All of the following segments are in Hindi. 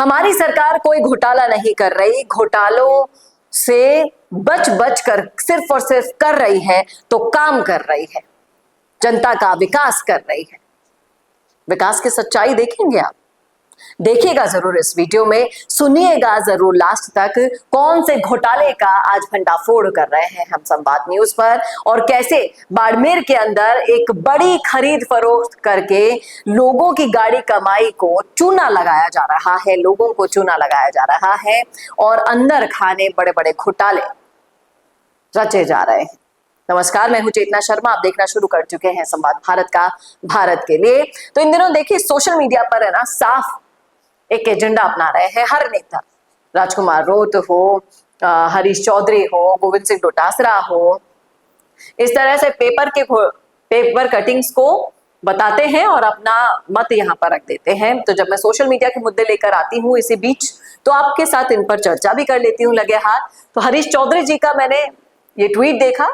हमारी सरकार कोई घोटाला नहीं कर रही, घोटालों से बच बच कर सिर्फ और सिर्फ कर रही है तो काम कर रही है, जनता का विकास कर रही है। विकास की सच्चाई देखेंगे आप, देखिएगा जरूर इस वीडियो में, सुनिएगा जरूर लास्ट तक कौन से घोटाले का आज भंडाफोड़ कर रहे हैं हम संवाद न्यूज पर, और कैसे बाड़मेर के अंदर एक बड़ी खरीद फरोख्त करके लोगों की गाड़ी कमाई को चूना लगाया जा रहा है, लोगों को चूना लगाया जा रहा है और अंदर खाने बड़े बड़े घोटाले रचे जा रहे हैं। नमस्कार, मैं हूं चेतना शर्मा, आप देखना शुरू कर चुके हैं संवाद भारत का, भारत के लिए। तो इन दिनों देखिए सोशल मीडिया पर है ना, साफ एक एजेंडा अपना रहे हैं हर नेता, राजकुमार रोत हो, हरीश चौधरी हो, गोविंद सिंह डोटासरा हो, इस तरह से पेपर कटिंग्स को बताते हैं और अपना मत यहाँ पर रख देते हैं। तो जब मैं सोशल मीडिया के मुद्दे लेकर आती हूँ इसी बीच, तो आपके साथ इन पर चर्चा भी कर लेती हूँ लगे हाथ। तो हरीश चौधरी जी का मैंने ये ट्वीट देखा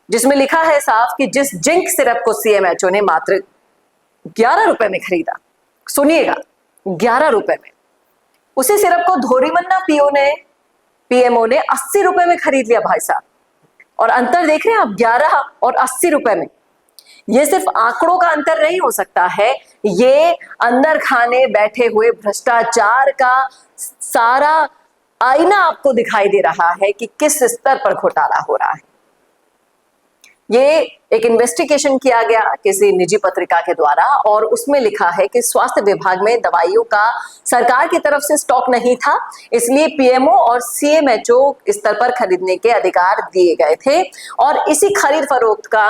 जिसमें लिखा है साफ कि जिस जिंक सिरप को सीएमएचओ ने मात्र 11 रुपए में खरीदा, सुनिएगा 11 रुपए में, उसी सिरप को धोरीमन्ना पीएमओ ने 80 रुपए में खरीद लिया भाई साहब। और अंतर देख रहे हैं आप, 11 और 80 रुपए में। ये सिर्फ आंकड़ों का अंतर नहीं हो सकता है, ये अंदर खाने बैठे हुए भ्रष्टाचार का सारा आईना आपको दिखाई दे रहा है कि किस स्तर पर घोटाला हो रहा है। ये एक इन्वेस्टिगेशन किया गया किसी निजी पत्रिका के द्वारा और उसमें लिखा है कि स्वास्थ्य विभाग में दवाइयों का सरकार की तरफ से स्टॉक नहीं था, इसलिए पीएमओ और सीएमएचओ स्तर पर खरीदने के अधिकार दिए गए थे और इसी खरीद फरोख्त का,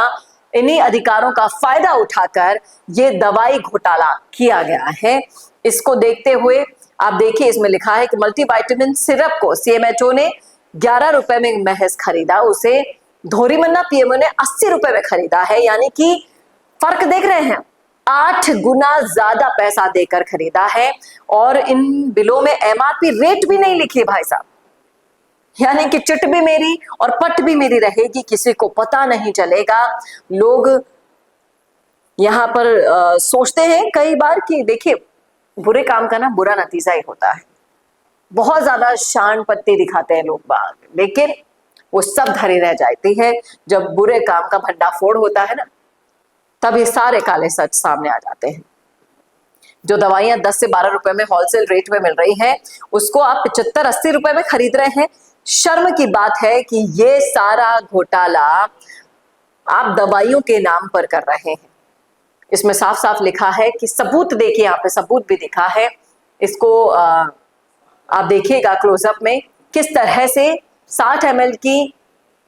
इन्हीं अधिकारों का फायदा उठाकर ये दवाई घोटाला किया गया है। इसको देखते हुए आप देखिए, इसमें लिखा है कि मल्टीविटामिन सिरप को सीएमएचओ ने 11 रुपए में महज खरीदा, उसे धोरीमन्ना पीएमओ ने 80 रुपए में खरीदा है। यानी कि फर्क देख रहे हैं, 8 गुना ज्यादा पैसा देकर खरीदा है और इन बिलों में एमआरपी रेट भी नहीं लिखी है भाई साहब। यानी कि चिट भी मेरी और पट भी मेरी रहेगी, किसी को पता नहीं चलेगा। लोग यहां पर सोचते हैं कई बार कि देखिए बुरे काम का ना बुरा नतीजा ही होता है, बहुत ज्यादा शान पत्ती दिखाते हैं लोग बाग, लेकिन वो सब धरी रह जाती है। जब बुरे काम का भंडाफोड़ होता है ना, तब ये सारे काले सच सामने आ जाते हैं। जो दवाइयां 10 से 12 रुपए में होलसेल रेट में मिल रही हैं, उसको आप 75-80 रुपए में खरीद रहे हैं। शर्म की बात है कि ये सारा घोटाला आप दवाइयों के नाम पर कर रहे हैं। इसमें साफ साफ लिखा है कि सबूत देखिए, यहाँ पे सबूत भी दिखा है। इसको आप देखिएगा क्लोजअप में, किस तरह से 60 ml की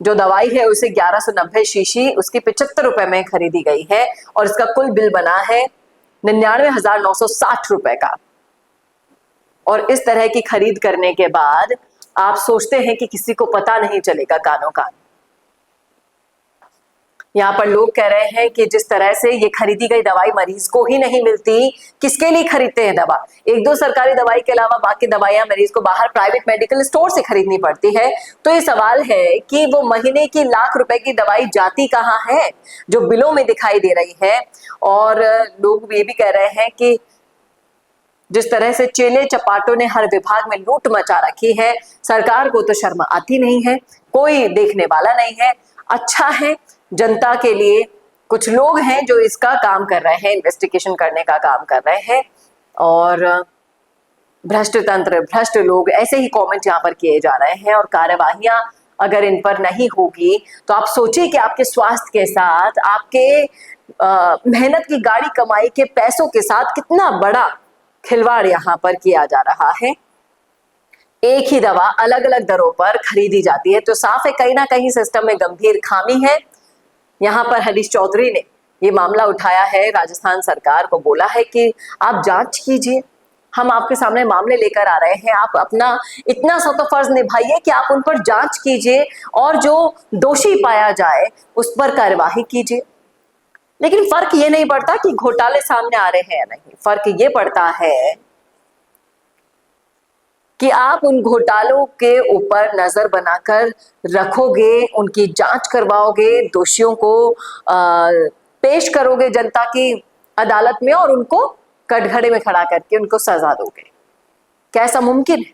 जो दवाई है उसे 1190 शीशी उसकी 75 रुपए में खरीदी गई है और इसका कुल बिल बना है 99,960 रुपए का। और इस तरह की खरीद करने के बाद आप सोचते हैं कि किसी को पता नहीं चलेगा कानों कान। यहाँ पर लोग कह रहे हैं कि जिस तरह से ये खरीदी गई दवाई मरीज को ही नहीं मिलती, किसके लिए खरीदते हैं दवा? 1-2 सरकारी दवाई के अलावा बाकी दवाइयां मरीज को बाहर प्राइवेट मेडिकल स्टोर से खरीदनी पड़ती है। तो ये सवाल है कि वो महीने की लाख रुपए की दवाई जाती कहाँ है जो बिलों में दिखाई दे रही है। और लोग ये भी कह रहे हैं कि जिस तरह से चेले चपाटों ने हर विभाग में लूट मचा रखी है, सरकार को तो शर्म आती नहीं है, कोई देखने वाला नहीं है। अच्छा है, जनता के लिए कुछ लोग हैं जो इसका काम कर रहे हैं, इन्वेस्टिगेशन करने का काम कर रहे हैं। और भ्रष्ट तंत्र, भ्रष्ट लोग, ऐसे ही कमेंट यहाँ पर किए जा रहे हैं। और कार्यवाहियां अगर इन पर नहीं होगी तो आप सोचिए कि आपके स्वास्थ्य के साथ, आपके मेहनत की गाड़ी कमाई के पैसों के साथ कितना बड़ा खिलवाड़ यहाँ पर किया जा रहा है। एक ही दवा अलग अलग दरों पर खरीदी जाती है, तो साफ है कहीं ना कहीं सिस्टम में गंभीर खामी है। यहाँ पर हरीश चौधरी ने ये मामला उठाया है, राजस्थान सरकार को बोला है कि आप जांच कीजिए, हम आपके सामने मामले लेकर आ रहे हैं, आप अपना इतना सा तो फर्ज निभाइए कि आप उन पर जांच कीजिए और जो दोषी पाया जाए उस पर कार्यवाही कीजिए। लेकिन फर्क ये नहीं पड़ता कि घोटाले सामने आ रहे हैं या नहीं, फर्क ये पड़ता है कि आप उन घोटालों के ऊपर नजर बनाकर रखोगे, उनकी जांच करवाओगे, दोषियों को पेश करोगे जनता की अदालत में और उनको कटघरे में खड़ा करके उनको सजा दोगे। क्या ऐसा मुमकिन है?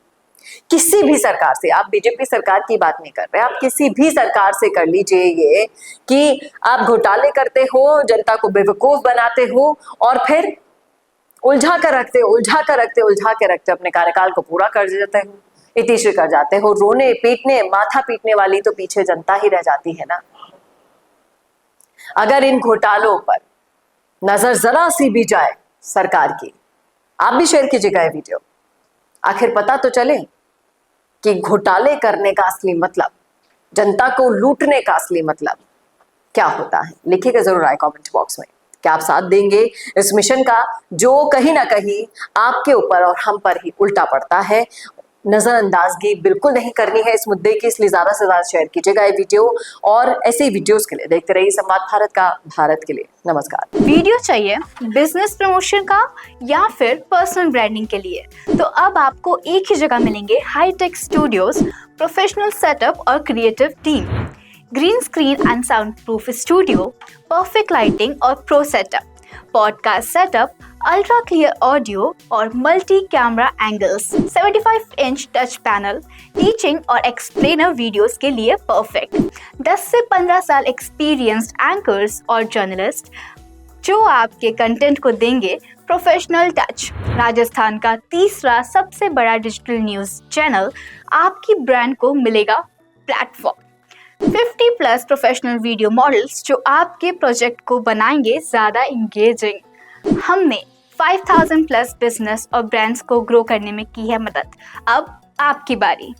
किसी भी सरकार से, आप बीजेपी सरकार की बात नहीं कर रहे, आप किसी भी सरकार से कर लीजिए ये कि आप घोटाले करते हो, जनता को बेवकूफ बनाते हो और फिर उलझा कर रखते अपने कार्यकाल को पूरा कर देते हो, इतिश्री कर जाते हो। रोने पीटने माथा पीटने वाली तो पीछे जनता ही रह जाती है ना। अगर इन घोटालों पर नजर जरा सी भी जाए सरकार की, आप भी शेयर कीजिएगा ये वीडियो, आखिर पता तो चले कि घोटाले करने का असली मतलब, जनता को लूटने का असली मतलब क्या होता है। लिखिएगा जरूर आए कमेंट बॉक्स में, क्या आप साथ देंगे इस मिशन का जो कहीं ना कहीं आपके ऊपर और हम पर ही उल्टा पड़ता है। नजरअंदाजगी बिल्कुल नहीं करनी है इस मुद्दे की, इसलिए ज्यादा से ज्यादा शेयर कीजिएगा ये वीडियो और ऐसे ही वीडियोस के लिए देखते रहिए संवाद भारत का, भारत के लिए। नमस्कार। वीडियो चाहिए बिजनेस प्रमोशन का या फिर पर्सनल ब्रांडिंग के लिए, तो अब आपको एक ही जगह मिलेंगे हाईटेक स्टूडियोज, प्रोफेशनल सेटअप और creative team, green screen and sound proof studio, perfect lighting और pro setup, podcast setup, ultra clear audio और multi camera angles, 75 inch touch panel, teaching और एक्सप्लेनर वीडियोस के लिए परफेक्ट, 10 से 15 साल एक्सपीरियंस्ड एंकर्स और जर्नलिस्ट जो आपके कंटेंट को देंगे प्रोफेशनल टच। राजस्थान का तीसरा सबसे बड़ा डिजिटल न्यूज़ चैनल आपकी ब्रांड को मिलेगा प्लेटफॉर्म। 50+ प्रोफेशनल वीडियो मॉडल्स जो आपके प्रोजेक्ट को बनाएंगे ज़्यादा इंगेजिंग। हमने 5000+ बिजनेस और ब्रांड्स को ग्रो करने में की है मदद। अब आपकी बारी।